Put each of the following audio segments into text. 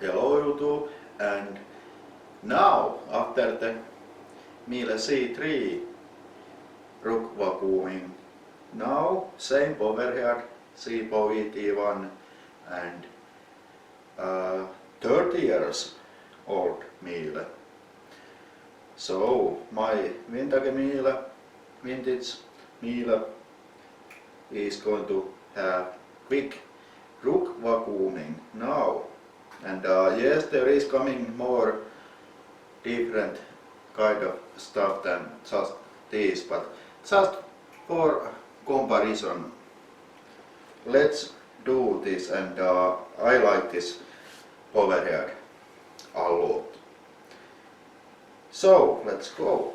Hello YouTube, and now after the Miele C3 rook vacuuming, now same overhead SIPO ET1 and 30 years old Miele. So my vintage Miele is going to have quick rook vacuuming now. And yes, there is coming more different kind of stuff than just this, but just for comparison, let's do this. And I like this overhead a lot. So let's go.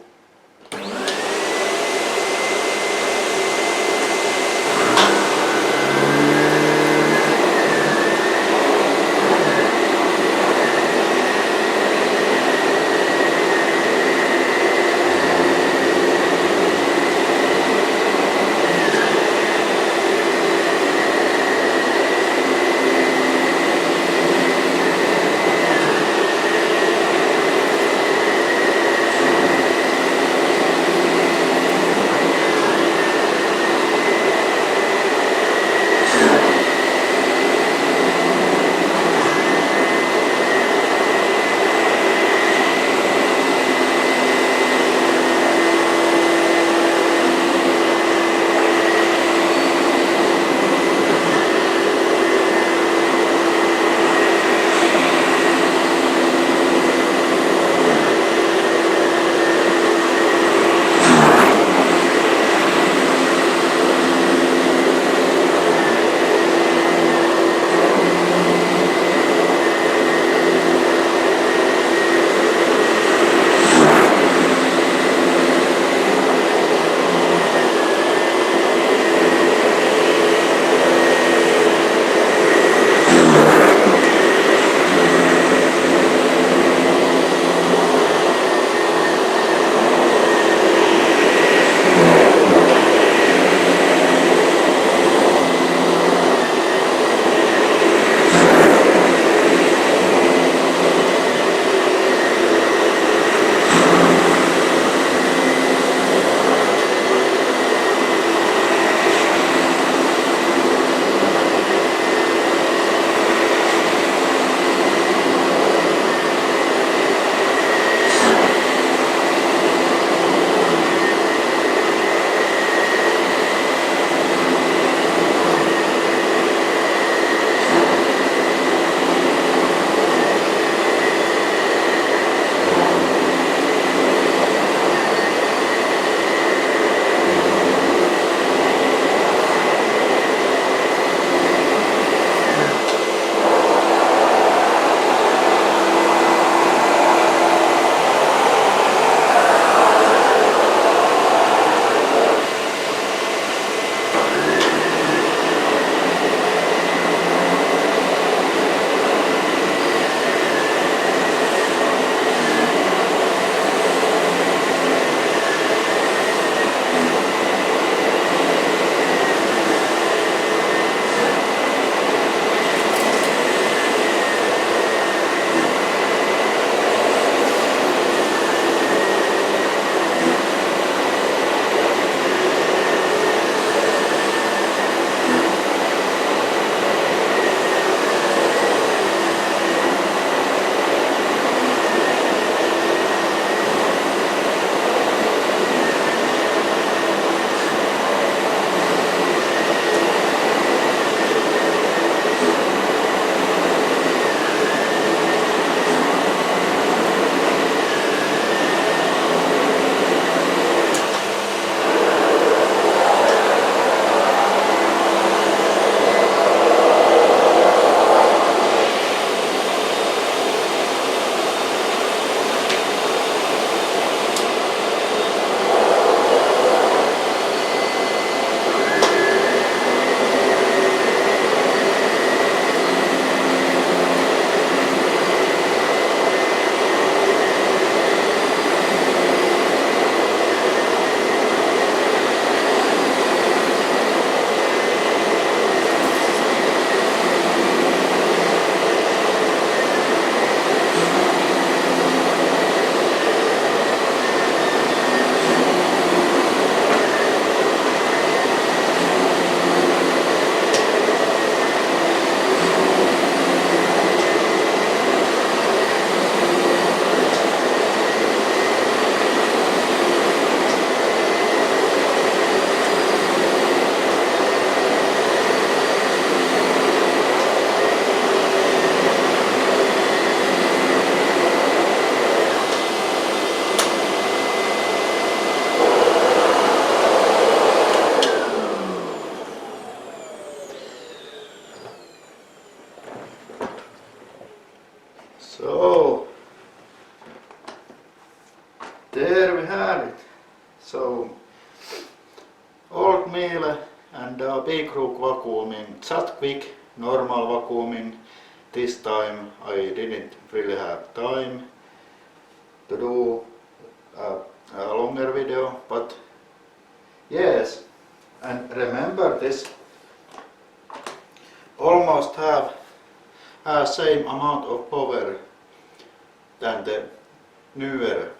So there we have it. So old Miele and Big Rook vacuuming, just quick normal vacuuming. This time I didn't really have time to do a longer video, but yes, and remember this almost have same amount of power than the newer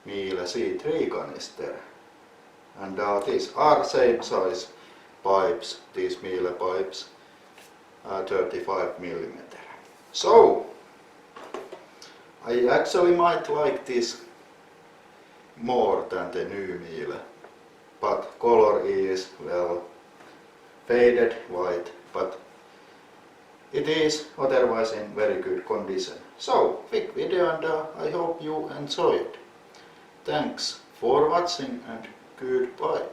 Miele C3 canister, and these are same size pipes, these Miele pipes, 35mm. So I actually might like this more than the new Miele, but color is, well, faded white, but it is otherwise in very good condition. So, quick video, and I hope you enjoyed. Thanks for watching and goodbye.